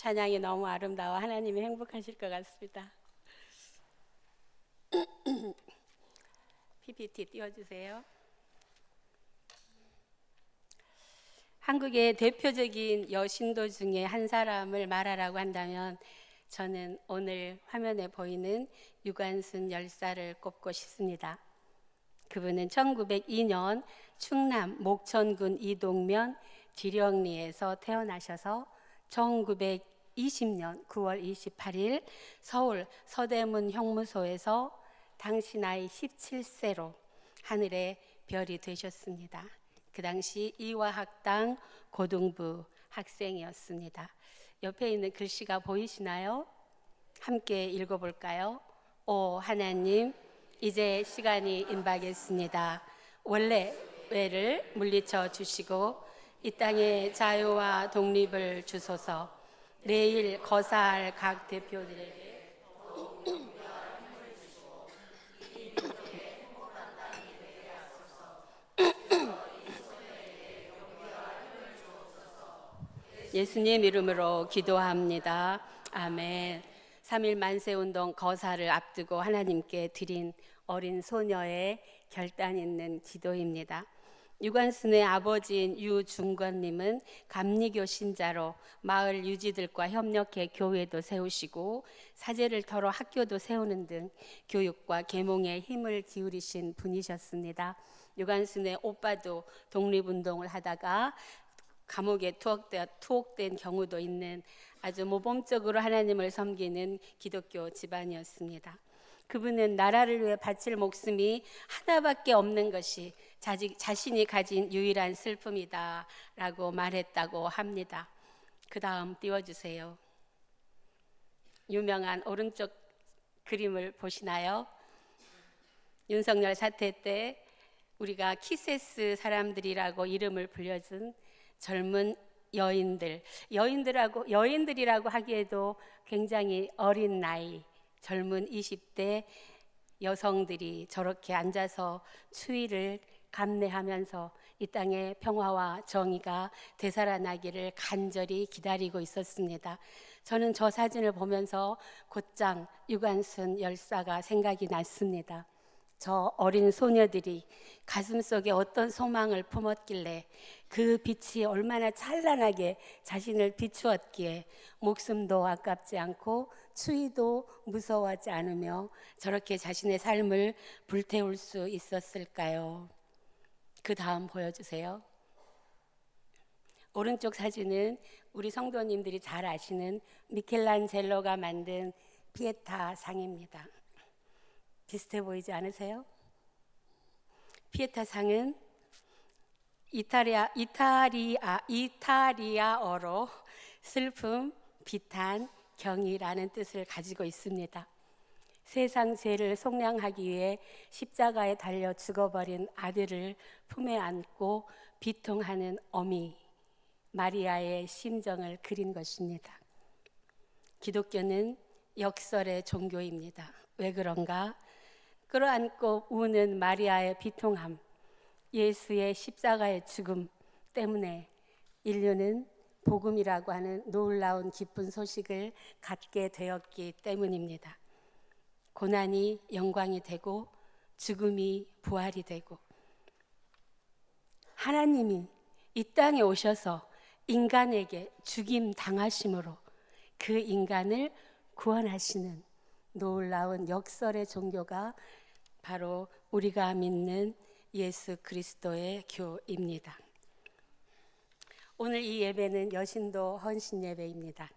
찬양이 너무 아름다워 하나님이 행복하실 것 같습니다. PPT 띄워주세요. 한국의 대표적인 여신도 중에 한 사람을 말하라고 한다면 저는 오늘 화면에 보이는 유관순 열사를 꼽고 싶습니다. 그분은 1902년 충남 목천군 이동면 지령리에서 태어나셔서 1920년 9월 28일 서울 서대문 형무소에서 당시 나이 17세로 하늘의 별이 되셨습니다. 그 당시 이화학당 고등부 학생이었습니다. 옆에 있는 글씨가 보이시나요? 함께 읽어볼까요? 오 하나님, 이제 시간이 임박했습니다. 원래 외를 물리쳐 주시고 이 땅의 자유와 독립을 주소서. 내일 거사할 각 대표들에게 예수님 이름으로 기도합니다. 아멘. 3.1 만세운동 거사를 앞두고 하나님께 드린 어린 소녀의 결단 있는 기도입니다. 유관순의 아버지인 유중권님은 감리교 신자로 마을 유지들과 협력해 교회도 세우시고 사제를 털어 학교도 세우는 등 교육과 계몽에 힘을 기울이신 분이셨습니다. 유관순의 오빠도 독립운동을 하다가 감옥에 투옥된 경우도 있는 아주 모범적으로 하나님을 섬기는 기독교 집안이었습니다. 그분은 나라를 위해 바칠 목숨이 하나밖에 없는 것이 자신이 가진 유일한 슬픔이다 라고 말했다고 합니다. 그 다음 띄워주세요. 유명한 오른쪽 그림을 보시나요? 윤석열 사태 때 우리가 키세스 사람들이라고 이름을 불려준 젊은 여인들이라고 하기에도 굉장히 어린 나이, 젊은 20대 여성들이 저렇게 앉아서 추위를 감내하면서 이 땅의 평화와 정의가 되살아나기를 간절히 기다리고 있었습니다. 저는 저 사진을 보면서 곧장 유관순 열사가 생각이 났습니다. 저 어린 소녀들이 가슴속에 어떤 소망을 품었길래 그 빛이 얼마나 찬란하게 자신을 비추었기에 목숨도 아깝지 않고 추위도 무서워하지 않으며 저렇게 자신의 삶을 불태울 수 있었을까요? 그 다음 보여주세요. 오른쪽 사진은 우리 성도님들이 잘 아시는 미켈란젤로가 만든 피에타 상입니다. 비슷해 보이지 않으세요? 피에타 상은 이탈리아어로 슬픔, 비탄, 경이라는 뜻을 가지고 있습니다. 세상 죄를 속량하기 위해 십자가에 달려 죽어버린 아들을 품에 안고 비통하는 어미 마리아의 심정을 그린 것입니다. 기독교는 역설의 종교입니다. 왜 그런가? 끌어안고 우는 마리아의 비통함, 예수의 십자가의 죽음 때문에 인류는 복음이라고 하는 놀라운 기쁜 소식을 갖게 되었기 때문입니다. 고난이 영광이 되고 죽음이 부활이 되고 하나님이 이 땅에 오셔서 인간에게 죽임 당하심으로 그 인간을 구원하시는 놀라운 역설의 종교가 바로 우리가 믿는 예수 그리스도의 교입니다. 오늘 이 예배는 여신도 헌신 예배입니다.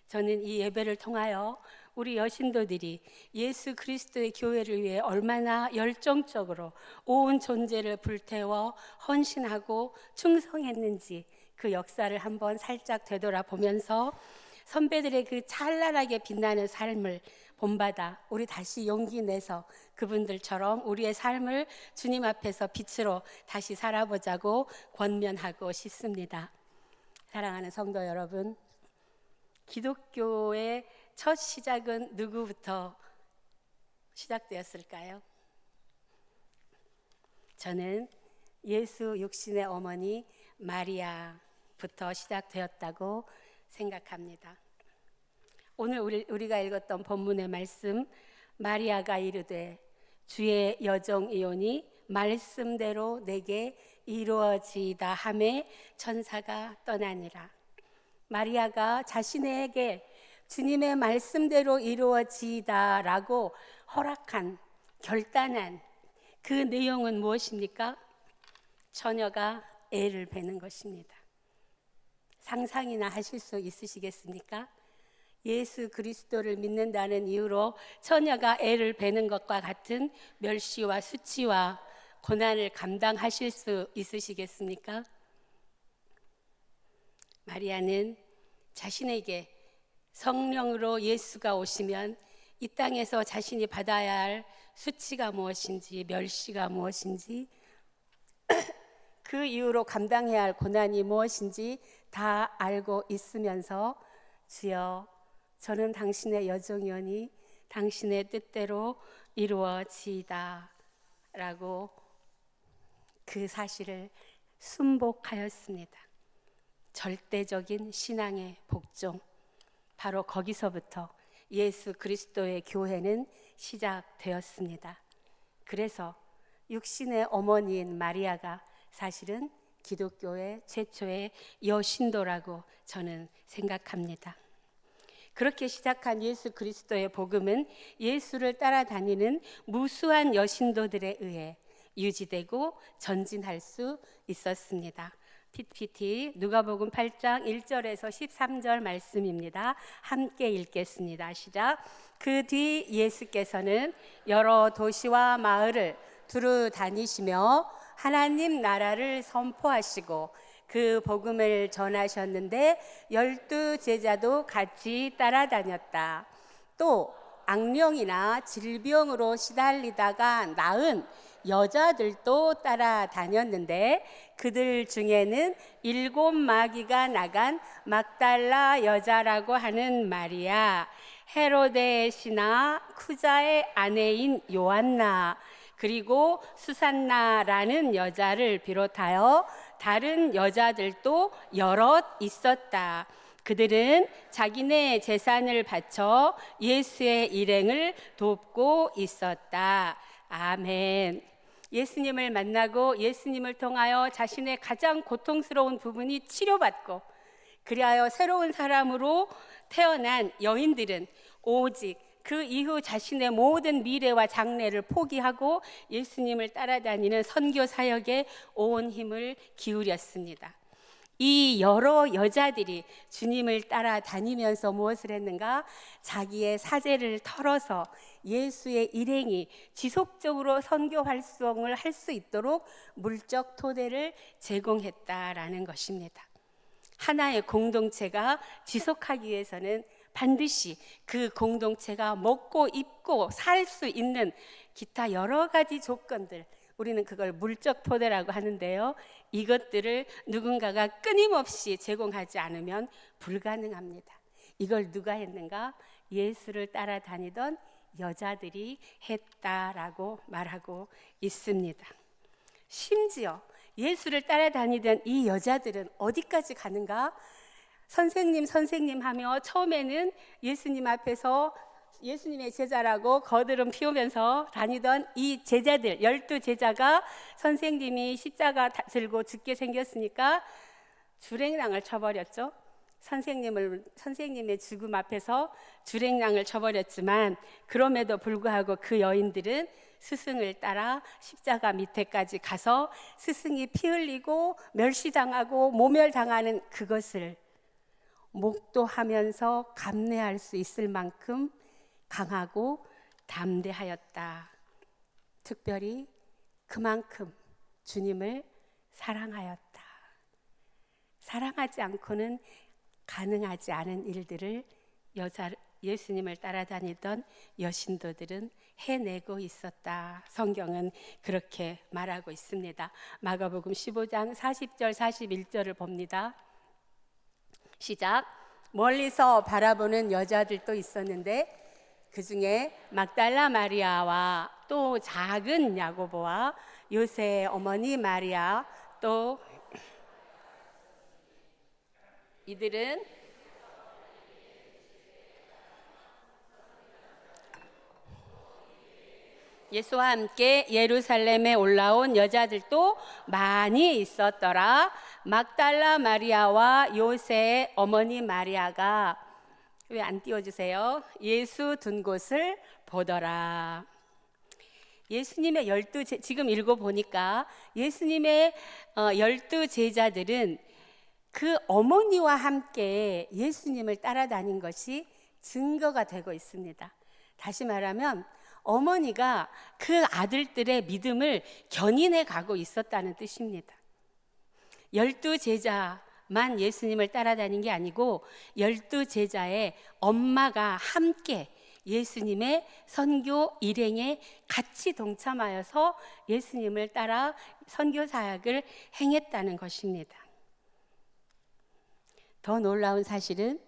저는 이 예배를 통하여 우리 여신도들이 예수 그리스도의 교회를 위해 얼마나 열정적으로 온 존재를 불태워 헌신하고 충성했는지 그 역사를 한번 살짝 되돌아보면서 선배들의 그 찬란하게 빛나는 삶을 본받아 우리 다시 용기 내서 그분들처럼 우리의 삶을 주님 앞에서 빛으로 다시 살아보자고 권면하고 싶습니다. 사랑하는 성도 여러분, 기독교의 첫 시작은 누구부터 시작되었을까요? 저는 예수 육신의 어머니 마리아부터 시작되었다고 생각합니다. 오늘 우리가 읽었던 본문의 말씀, 마리아가 이르되 주의 여종이오니 말씀대로 내게 이루어지이다 하매 천사가 떠나니라. 마리아가 자신에게 주님의 말씀대로 이루어지이다 라고 허락한, 결단한 그 내용은 무엇입니까? 처녀가 애를 베는 것입니다. 상상이나 하실 수 있으시겠습니까? 예수 그리스도를 믿는다는 이유로 처녀가 애를 베는 것과 같은 멸시와 수치와 고난을 감당하실 수 있으시겠습니까? 마리아는 자신에게 성령으로 예수가 오시면 이 땅에서 자신이 받아야 할 수치가 무엇인지, 멸시가 무엇인지, 그 이후로 감당해야 할 고난이 무엇인지 다 알고 있으면서 주여, 저는 당신의 여종이오니 당신의 뜻대로 이루어지이다 라고 그 사실을 순복하였습니다. 절대적인 신앙의 복종, 바로 거기서부터 예수 그리스도의 교회는 시작되었습니다. 그래서 육신의 어머니인 마리아가 사실은 기독교의 최초의 여신도라고 저는 생각합니다. 그렇게 시작한 예수 그리스도의 복음은 예수를 따라다니는 무수한 여신도들에 의해 유지되고 전진할 수 있었습니다. PPT 누가복음 8장 1절에서 13절 말씀입니다. 함께 읽겠습니다. 시작. 그 뒤 예수께서는 여러 도시와 마을을 두루 다니시며 하나님 나라를 선포하시고 그 복음을 전하셨는데 12 제자도 같이 따라다녔다. 또 악령이나 질병으로 시달리다가 나은 여자들도 따라다녔는데 그들 중에는 7 마귀가 나간 막달라 여자라고 하는 마리아, 헤로데 신하 쿠자의 아내인 요한나, 그리고 수산나라는 여자를 비롯하여 다른 여자들도 여럿 있었다. 그들은 자기네 재산을 바쳐 예수의 일행을 돕고 있었다. 아멘. 예수님을 만나고 예수님을 통하여 자신의 가장 고통스러운 부분이 치료받고 그리하여 새로운 사람으로 태어난 여인들은 오직 그 이후 자신의 모든 미래와 장래를 포기하고 예수님을 따라다니는 선교 사역에 온 힘을 기울였습니다. 이 여러 여자들이 주님을 따라다니면서 무엇을 했는가? 자기의 사재를 털어서 예수의 일행이 지속적으로 선교 활동을 할 수 있도록 물적 토대를 제공했다라는 것입니다. 하나의 공동체가 지속하기 위해서는 반드시 그 공동체가 먹고 입고 살 수 있는 기타 여러 가지 조건들, 우리는 그걸 물적 토대라고 하는데요, 이것들을 누군가가 끊임없이 제공하지 않으면 불가능합니다. 이걸 누가 했는가? 예수를 따라다니던 여자들이 했다라고 말하고 있습니다. 심지어 예수를 따라다니던 이 여자들은 어디까지 가는가? 선생님 하며 처음에는 예수님 앞에서 예수님의 제자라고 거드름 피우면서 다니던 이 제자들, 12 제자가 선생님이 십자가 들고 죽게 생겼으니까 주랭랑을 쳐버렸죠. 선생님의 죽음 앞에서 주랭랑을 쳐버렸지만 그럼에도 불구하고 그 여인들은 스승을 따라 십자가 밑에까지 가서 스승이 피 흘리고 멸시당하고 모멸당하는 그것을 목도하면서 감내할 수 있을 만큼 강하고 담대하였다. 특별히 그만큼 주님을 사랑하였다. 사랑하지 않고는 가능하지 않은 일들을 예수님을 따라다니던 여신도들은 해내고 있었다. 성경은 그렇게 말하고 있습니다. 마가복음 15장 40절 41절을 봅니다. 시작. 멀리서 바라보는 여자들도 있었는데 그 중에 막달라 마리아와 또 작은 야고보와 요새의 어머니 마리아, 또 이들은 예수와 함께 예루살렘에 올라온 여자들도 많이 있었더라. 막달라 마리아와 요새의 어머니 마리아가, 왜 안 띄워주세요? 예수 둔 곳을 보더라. 예수님의 지금 읽어보니까 예수님의 12제자들은 그 어머니와 함께 예수님을 따라다닌 것이 증거가 되고 있습니다. 다시 말하면 어머니가 그 아들들의 믿음을 견인해 가고 있었다는 뜻입니다. 12제자만 예수님을 따라다닌 게 아니고 12제자의 엄마가 함께 예수님의 선교 일행에 같이 동참하여서 예수님을 따라 선교 사역을 행했다는 것입니다. 더 놀라운 사실은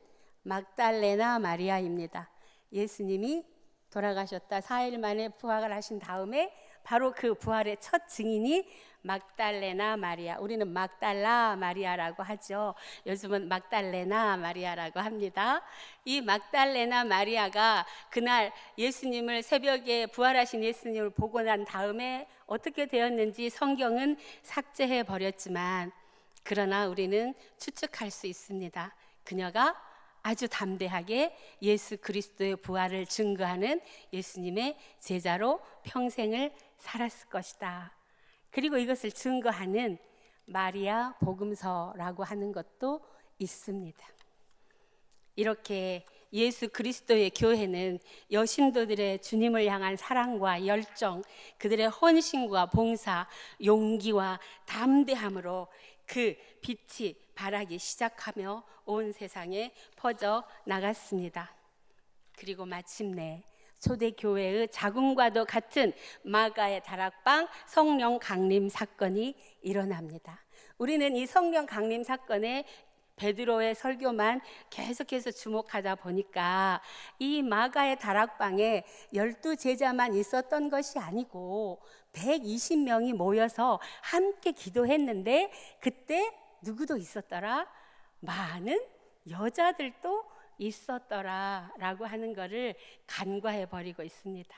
막달레나 마리아입니다. 예수님이 돌아가셨다 4일 만에 부활을 하신 다음에 바로 그 부활의 첫 증인이 막달레나 마리아, 우리는 막달라 마리아라고 하죠. 요즘은 막달레나 마리아라고 합니다. 이 막달레나 마리아가 그날 예수님을, 새벽에 부활하신 예수님을 보고 난 다음에 어떻게 되었는지 성경은 삭제해 버렸지만, 그러나 우리는 추측할 수 있습니다. 그녀가 아주 담대하게 예수 그리스도의 부활을 증거하는 예수님의 제자로 평생을 살았을 것이다. 그리고 이것을 증거하는 마리아 복음서라고 하는 것도 있습니다. 이렇게 예수 그리스도의 교회는 여신도들의 주님을 향한 사랑과 열정, 그들의 헌신과 봉사, 용기와 담대함으로 그 빛이 발하기 시작하며 온 세상에 퍼져 나갔습니다. 그리고 마침내 초대교회의 자궁과도 같은 마가의 다락방 성령 강림 사건이 일어납니다. 우리는 이 성령 강림 사건에 베드로의 설교만 계속해서 주목하다 보니까 이 마가의 다락방에 12제자만 있었던 것이 아니고 120명이 모여서 함께 기도했는데, 그때 누구도 있었더라? 많은 여자들도 있었더라 라고 하는 것을 간과해 버리고 있습니다.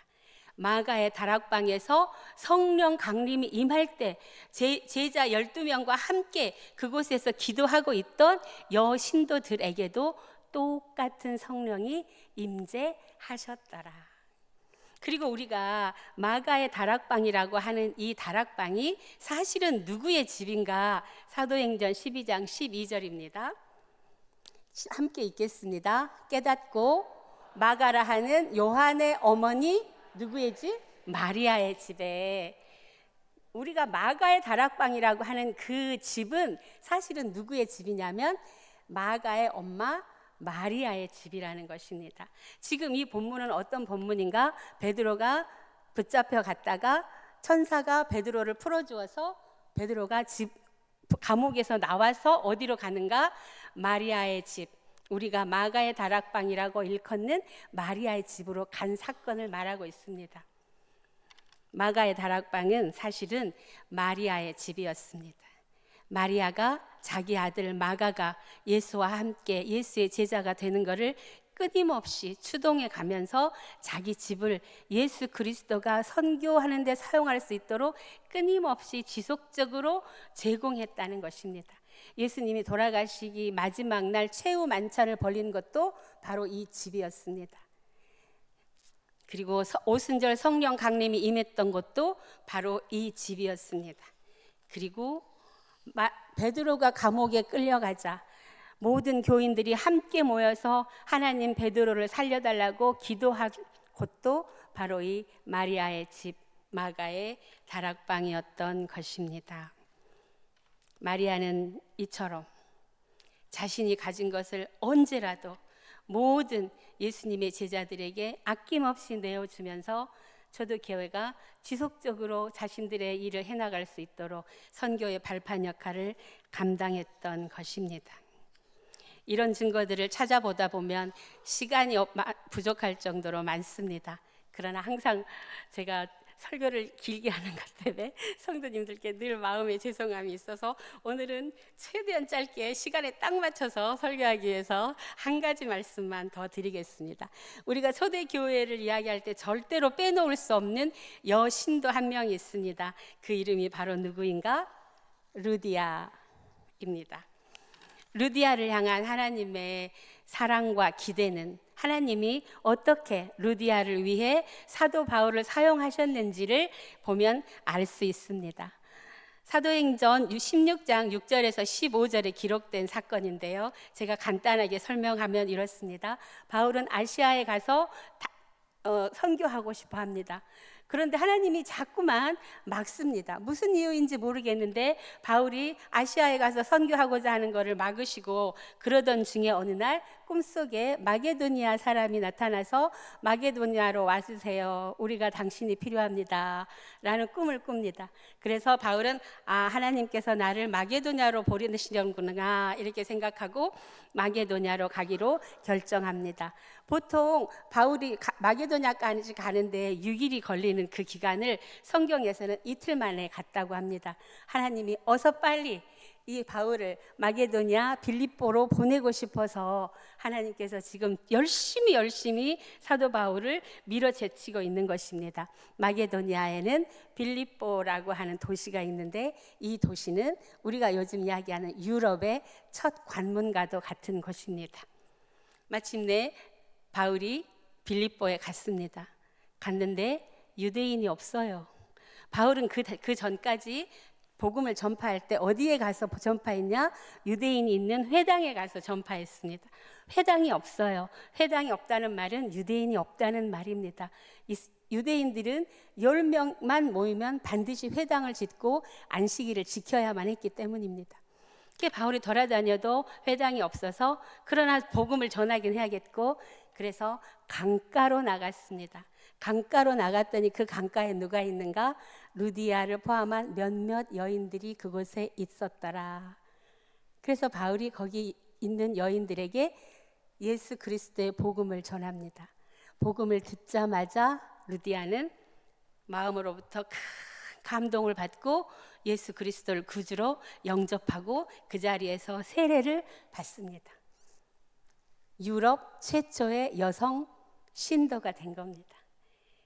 마가의 다락방에서 성령 강림이 임할 때 제자 12명과 함께 그곳에서 기도하고 있던 여신도들에게도 똑같은 성령이 임재하셨더라. 그리고 우리가 마가의 다락방이라고 하는 이 다락방이 사실은 누구의 집인가? 사도행전 12장 12절입니다. 함께 읽겠습니다. 깨닫고 마가라 하는 요한의 어머니 누구의 집? 마리아의 집에. 우리가 마가의 다락방이라고 하는 그 집은 사실은 누구의 집이냐면 마가의 엄마 마리아의 집이라는 것입니다. 지금 이 본문은 어떤 본문인가? 베드로가 붙잡혀 갔다가 천사가 베드로를 풀어주어서 베드로가 감옥에서 나와서 어디로 가는가? 마리아의 집, 우리가 마가의 다락방이라고 일컫는 마리아의 집으로 간 사건을 말하고 있습니다. 마가의 다락방은 사실은 마리아의 집이었습니다. 마리아가 자기 아들 마가가 예수와 함께 예수의 제자가 되는 것을 끊임없이 추동해 가면서 자기 집을 예수 그리스도가 선교하는 데 사용할 수 있도록 끊임없이 지속적으로 제공했다는 것입니다. 예수님이 돌아가시기 마지막 날 최후 만찬을 벌린 것도 바로 이 집이었습니다. 그리고 오순절 성령 강림이 임했던 것도 바로 이 집이었습니다. 그리고 베드로가 감옥에 끌려가자 모든 교인들이 함께 모여서 하나님 베드로를 살려달라고 기도한 곳도 바로 이 마리아의 집 마가의 다락방이었던 것입니다. 마리아는 이처럼 자신이 가진 것을 언제라도 모든 예수님의 제자들에게 아낌없이 내어주면서 초대교회가 지속적으로 자신들의 일을 해나갈 수 있도록 선교의 발판 역할을 감당했던 것입니다. 이런 증거들을 찾아보다 보면 시간이 부족할 정도로 많습니다. 그러나 항상 제가 설교를 길게 하는 것 때문에 성도님들께 늘 마음에 죄송함이 있어서 오늘은 최대한 짧게 시간에 딱 맞춰서 설교하기 위해서 한 가지 말씀만 더 드리겠습니다. 우리가 초대교회를 이야기할 때 절대로 빼놓을 수 없는 여신도 한 명이 있습니다. 그 이름이 바로 누구인가? 루디아입니다. 루디아를 향한 하나님의 사랑과 기대는 하나님이 어떻게 루디아를 위해 사도 바울을 사용하셨는지를 보면 알 수 있습니다. 사도행전 16장 6절에서 15절에 기록된 사건인데요. 제가 간단하게 설명하면 이렇습니다. 바울은 아시아에 가서 선교하고 싶어 합니다. 그런데 하나님이 자꾸만 막습니다. 무슨 이유인지 모르겠는데 바울이 아시아에 가서 선교하고자 하는 것을 막으시고, 그러던 중에 어느 날 꿈속에 마게도니아 사람이 나타나서 마게도니아로 와주세요, 우리가 당신이 필요합니다 라는 꿈을 꿉니다. 그래서 바울은 하나님께서 나를 마게도니아로 보내시려는구나 이렇게 생각하고 마게도니아로 가기로 결정합니다. 보통 바울이 마게도니아까지 가는데 6일이 걸리는 그 기간을 성경에서는 이틀 만에 갔다고 합니다. 하나님이 어서 빨리 이 바울을 마게도니아 빌립보로 보내고 싶어서 하나님께서 지금 열심히 사도 바울을 밀어제치고 있는 것입니다. 마게도니아에는 빌립보라고 하는 도시가 있는데, 이 도시는 우리가 요즘 이야기하는 유럽의 첫 관문과도 같은 곳입니다. 마침내 바울이 빌립보에 갔습니다. 갔는데 유대인이 없어요. 바울은 그 전까지 복음을 전파할 때 어디에 가서 전파했냐? 유대인이 있는 회당에 가서 전파했습니다. 회당이 없어요. 회당이 없다는 말은 유대인이 없다는 말입니다. 유대인들은 10명만 모이면 반드시 회당을 짓고 안식일을 지켜야만 했기 때문입니다. 바울이 돌아다녀도 회당이 없어서, 그러나 복음을 전하긴 해야겠고, 그래서 강가로 나갔습니다. 강가로 나갔더니 그 강가에 누가 있는가? 루디아를 포함한 몇몇 여인들이 그곳에 있었더라. 그래서 바울이 거기 있는 여인들에게 예수 그리스도의 복음을 전합니다. 복음을 듣자마자 루디아는 마음으로부터 큰 감동을 받고 예수 그리스도를 구주로 영접하고 그 자리에서 세례를 받습니다. 유럽 최초의 여성 신도가 된 겁니다.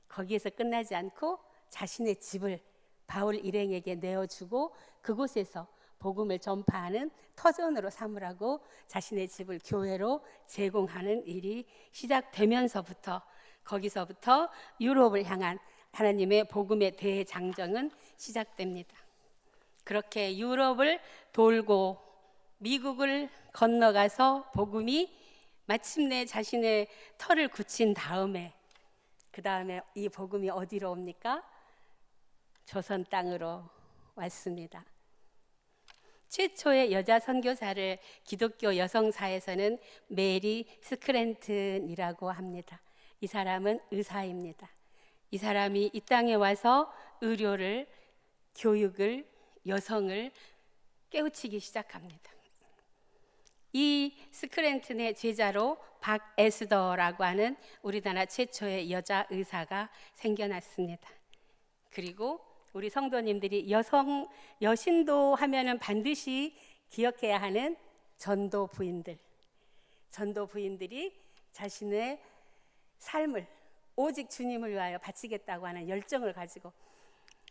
거기에서 끝나지 않고 자신의 집을 바울 일행에게 내어주고 그곳에서 복음을 전파하는 터전으로 삼으라고 자신의 집을 교회로 제공하는 일이 시작되면서부터, 거기서부터 유럽을 향한 하나님의 복음의 대장정은 시작됩니다. 그렇게 유럽을 돌고 미국을 건너가서 복음이 마침내 자신의 터를 굳힌 다음에, 그 다음에 이 복음이 어디로 옵니까? 조선 땅으로 왔습니다. 최초의 여자 선교사를 기독교 여성사에서는 메리 스크랜튼이라고 합니다. 이 사람은 의사입니다. 이 사람이 이 땅에 와서 의료를, 교육을, 여성을 깨우치기 시작합니다. 이 스크랜튼의 제자로 박에스더라고 하는 우리나라 최초의 여자 의사가 생겨났습니다. 그리고 우리 성도님들이 여신도 하면은 반드시 기억해야 하는 전도 부인들이 자신의 삶을 오직 주님을 위하여 바치겠다고 하는 열정을 가지고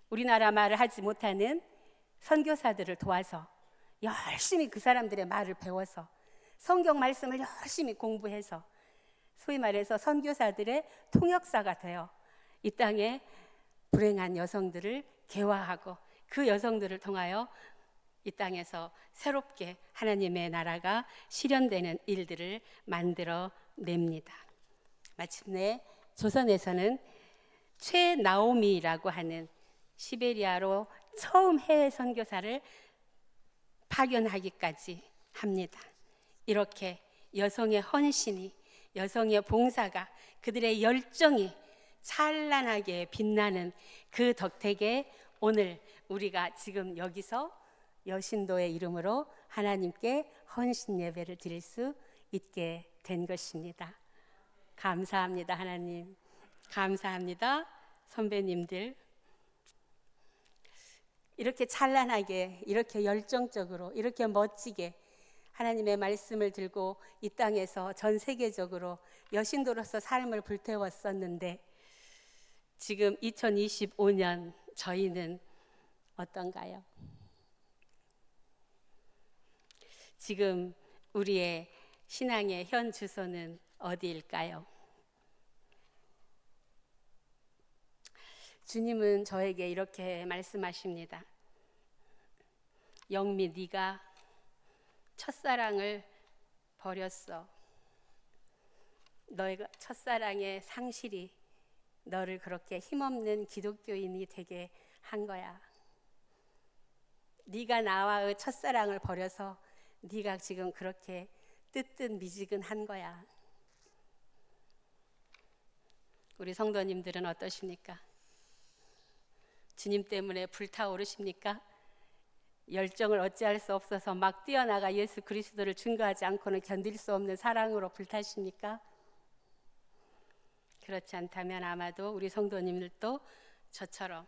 우리나라 말을 하지 못하는 선교사들을 도와서 열심히 그 사람들의 말을 배워서 성경 말씀을 열심히 공부해서 소위 말해서 선교사들의 통역사가 되어 이 땅에 불행한 여성들을 개화하고 그 여성들을 통하여 이 땅에서 새롭게 하나님의 나라가 실현되는 일들을 만들어 냅니다. 마침내 조선에서는 최나오미라고 하는 시베리아로 처음 해외 선교사를 파견하기까지 합니다. 이렇게 여성의 헌신이, 여성의 봉사가, 그들의 열정이 찬란하게 빛나는 그 덕택에 오늘 우리가 지금 여기서 여신도의 이름으로 하나님께 헌신 예배를 드릴 수 있게 된 것입니다. 감사합니다. 하나님 감사합니다. 선배님들 이렇게 찬란하게, 이렇게 열정적으로, 이렇게 멋지게 하나님의 말씀을 들고 이 땅에서 전 세계적으로 여신도로서 삶을 불태웠었는데, 지금 2025년 저희는 어떤가요? 지금 우리의 신앙의 현 주소는 어디일까요? 주님은 저에게 이렇게 말씀하십니다. 영미, 네가 첫사랑을 버렸어. 너의 첫사랑의 상실이 너를 그렇게 힘없는 기독교인이 되게 한 거야. 네가 나와의 첫사랑을 버려서 네가 지금 그렇게 뜨뜻미지근한 거야. 우리 성도님들은 어떠십니까? 주님 때문에 불타오르십니까? 열정을 어찌할 수 없어서 막 뛰어나가 예수 그리스도를 증거하지 않고는 견딜 수 없는 사랑으로 불타십니까? 그렇지 않다면 아마도 우리 성도님들도 저처럼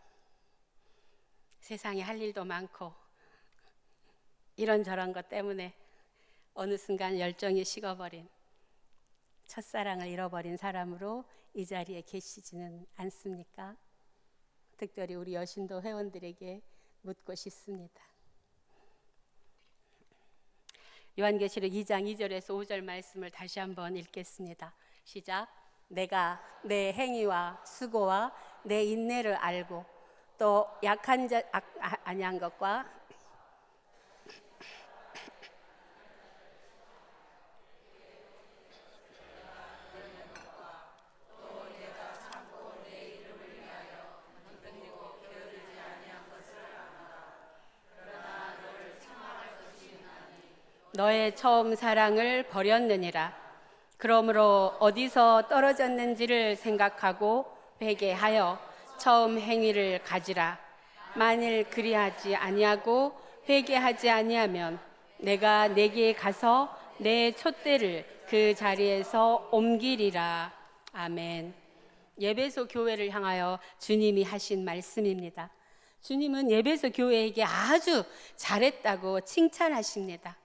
세상에 할 일도 많고 이런저런 것 때문에 어느 순간 열정이 식어버린, 첫사랑을 잃어버린 사람으로 이 자리에 계시지는 않습니까? 특별히 우리 여신도 회원들에게 묻고 싶습니다. 요한계시록 2장 2절에서 5절 말씀을 다시 한번 읽겠습니다. 시작. 내가 내 행위와 수고와 내 인내를 알고 또 약한 자 아니한 것과 너의 처음 사랑을 버렸느니라. 그러므로 어디서 떨어졌는지를 생각하고 회개하여 처음 행위를 가지라. 만일 그리하지 아니하고 회개하지 아니하면 내가 내게 가서 내 촛대를 그 자리에서 옮기리라. 아멘. 예배소 교회를 향하여 주님이 하신 말씀입니다. 주님은 예배소 교회에게 아주 잘했다고 칭찬하십니다.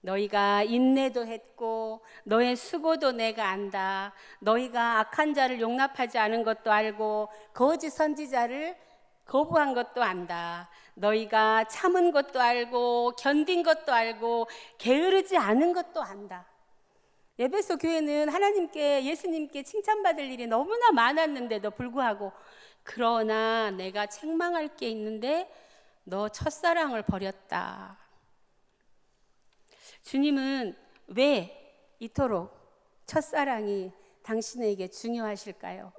너희가 인내도 했고 너의 수고도 내가 안다. 너희가 악한 자를 용납하지 않은 것도 알고 거짓 선지자를 거부한 것도 안다. 너희가 참은 것도 알고 견딘 것도 알고 게으르지 않은 것도 안다. 에베소 교회는 하나님께, 예수님께 칭찬받을 일이 너무나 많았는데도 불구하고 그러나 내가 책망할 게 있는데 너 첫사랑을 버렸다. 주님은 왜 이토록 첫사랑이 당신에게 중요하실까요?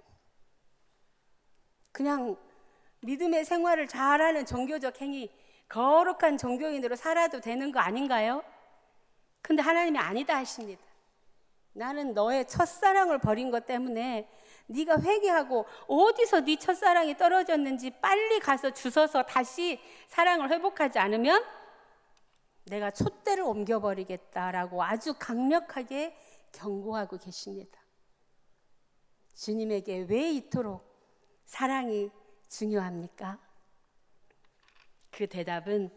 그냥 믿음의 생활을 잘하는 종교적 행위, 거룩한 종교인으로 살아도 되는 거 아닌가요? 근데 하나님이 아니다 하십니다. 나는 너의 첫사랑을 버린 것 때문에 네가 회개하고 어디서 네 첫사랑이 떨어졌는지 빨리 가서 주워서 다시 사랑을 회복하지 않으면 내가 촛대를 옮겨버리겠다라고 아주 강력하게 경고하고 계십니다. 주님에게 왜 이토록 사랑이 중요합니까? 그 대답은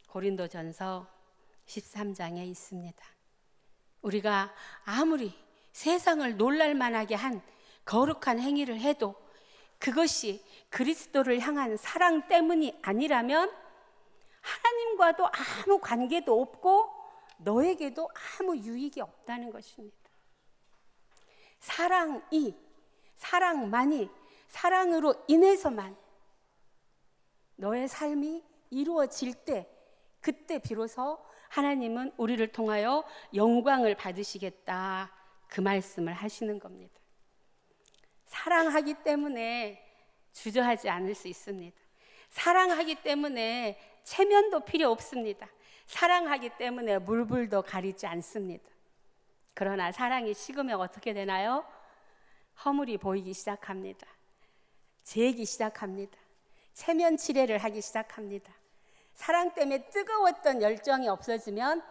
고린도전서 13장에 있습니다. 우리가 아무리 세상을 놀랄만하게 한 거룩한 행위를 해도 그것이 그리스도를 향한 사랑 때문이 아니라면 하나님과도 아무 관계도 없고 너에게도 아무 유익이 없다는 것입니다. 사랑만이, 사랑으로 인해서만 너의 삶이 이루어질 때, 그때 비로소 하나님은 우리를 통하여 영광을 받으시겠다, 그 말씀을 하시는 겁니다. 사랑하기 때문에 주저하지 않을 수 있습니다. 사랑하기 때문에 체면도 필요 없습니다. 사랑하기 때문에 물불도 가리지 않습니다. 그러나 사랑이 식으면 어떻게 되나요? 허물이 보이기 시작합니다. 재기 시작합니다. 체면 칠해를 하기 시작합니다. 사랑 때문에 뜨거웠던 열정이 없어지면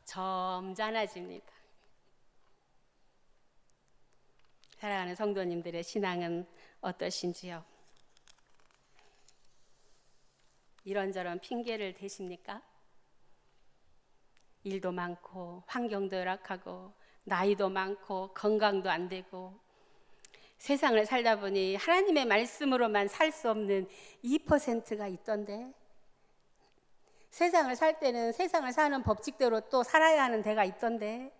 점잖아집니다. 사랑하는 성도님들의 신앙은 어떠신지요? 이런저런 핑계를 대십니까? 일도 많고 환경도 열악하고 나이도 많고 건강도 안 되고 세상을 살다 보니 하나님의 말씀으로만 살 수 없는 2%가 있던데, 세상을 살 때는 세상을 사는 법칙대로 또 살아야 하는 데가 있던데,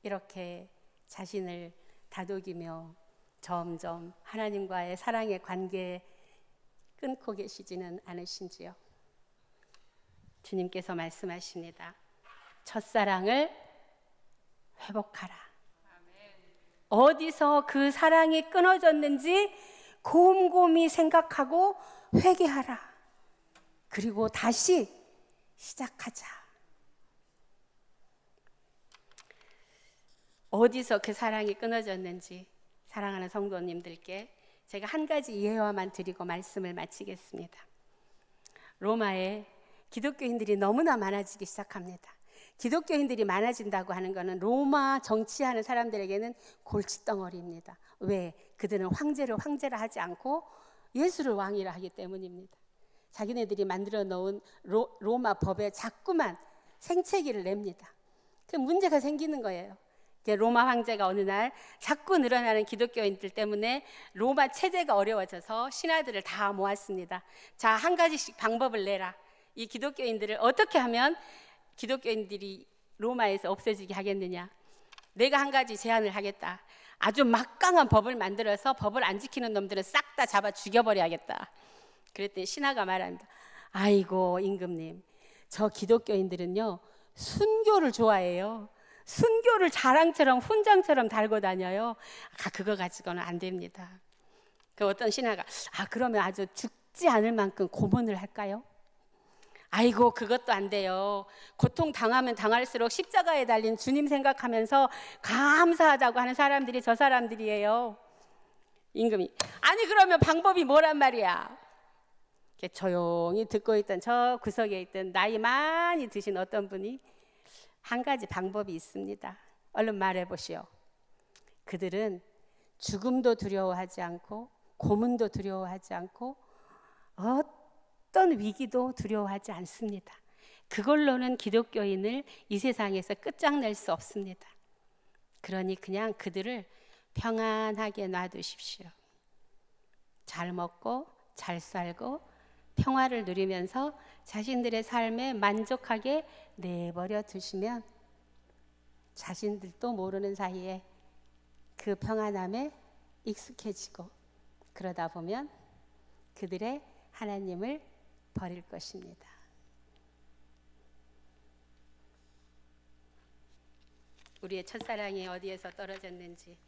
이렇게 자신을 다독이며 점점 하나님과의 사랑의 관계에 끊고 계시지는 않으신지요? 주님께서 말씀하십니다. 첫사랑을 회복하라. 어디서 그 사랑이 끊어졌는지 곰곰이 생각하고 회개하라. 그리고 다시 시작하자. 어디서 그 사랑이 끊어졌는지 사랑하는 성도님들께 제가 한 가지 예화만 드리고 말씀을 마치겠습니다. 로마에 기독교인들이 너무나 많아지기 시작합니다. 기독교인들이 많아진다고 하는 것은 로마 정치하는 사람들에게는 골칫덩어리입니다. 왜? 그들은 황제를 황제라 하지 않고 예수를 왕이라 하기 때문입니다. 자기네들이 만들어 놓은 로마 법에 자꾸만 생채기를 냅니다. 그 문제가 생기는 거예요. 로마 황제가 어느 날 자꾸 늘어나는 기독교인들 때문에 로마 체제가 어려워져서 신하들을 다 모았습니다. 자, 한 가지씩 방법을 내라. 이 기독교인들을 어떻게 하면 기독교인들이 로마에서 없어지게 하겠느냐. 내가 한 가지 제안을 하겠다. 아주 막강한 법을 만들어서 법을 안 지키는 놈들은 싹 다 잡아 죽여버려야겠다. 그랬더니 신하가 말합니다. 아이고 임금님, 저 기독교인들은요 순교를 좋아해요. 순교를 자랑처럼 훈장처럼 달고 다녀요. 그거 가지고는 안 됩니다. 그 어떤 신하가 그러면 아주 죽지 않을 만큼 고문을 할까요? 아이고 그것도 안 돼요. 고통 당하면 당할수록 십자가에 달린 주님 생각하면서 감사하다고 하는 사람들이 저 사람들이에요. 임금이 아니 그러면 방법이 뭐란 말이야. 조용히 듣고 있던 저 구석에 있던 나이 많이 드신 어떤 분이 한 가지 방법이 있습니다. 얼른 말해 보시오. 그들은 죽음도 두려워하지 않고 고문도 두려워하지 않고 어떤 위기도 두려워하지 않습니다. 그걸로는 기독교인을 이 세상에서 끝장낼 수 없습니다. 그러니 그냥 그들을 평안하게 놔두십시오. 잘 먹고 잘 살고 평화를 누리면서 자신들의 삶에 만족하게 내버려 두시면 자신들도 모르는 사이에 그 평안함에 익숙해지고 그러다 보면 그들의 하나님을 버릴 것입니다. 우리의 첫사랑이 어디에서 떨어졌는지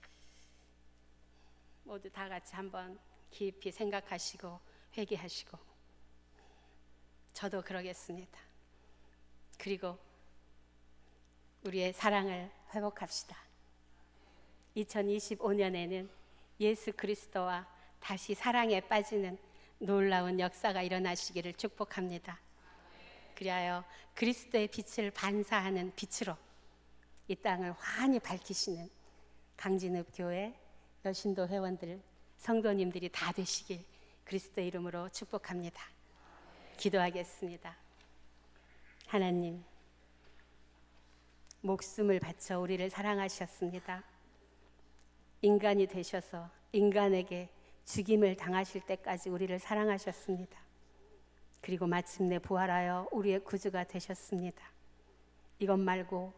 모두 다 같이 한번 깊이 생각하시고 회개하시고 저도 그러겠습니다. 그리고 우리의 사랑을 회복합시다. 2025년에는 예수 그리스도와 다시 사랑에 빠지는 놀라운 역사가 일어나시기를 축복합니다. 그리하여 그리스도의 빛을 반사하는 빛으로 이 땅을 환히 밝히시는 강진읍 교회 여신도 회원들 성도님들이 다 되시길 그리스도의 이름으로 축복합니다. 기도하겠습니다. 하나님, 목숨을 바쳐 우리를 사랑하셨습니다. 인간이 되셔서 인간에게 죽임을 당하실 때까지 우리를 사랑하셨습니다. 그리고 마침내 부활하여 우리의 구주가 되셨습니다. 이것 말고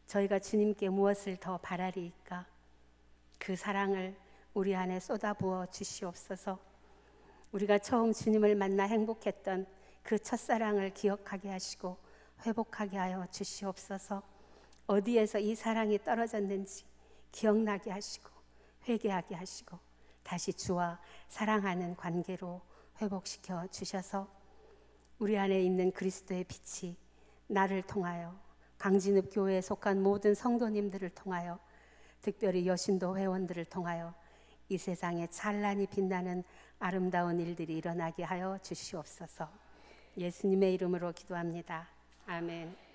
저희가 주님께 무엇을 더 바라리이까? 그 사랑을 우리 안에 쏟아부어 주시옵소서. 우리가 처음 주님을 만나 행복했던 그 첫사랑을 기억하게 하시고 회복하게 하여 주시옵소서. 어디에서 이 사랑이 떨어졌는지 기억나게 하시고 회개하게 하시고 다시 주와 사랑하는 관계로 회복시켜 주셔서 우리 안에 있는 그리스도의 빛이 나를 통하여 강진읍 교회에 속한 모든 성도님들을 통하여 특별히 여신도 회원들을 통하여 이 세상에 찬란히 빛나는 아름다운 일들이 일어나게 하여 주시옵소서. 예수님의 이름으로 기도합니다. 아멘.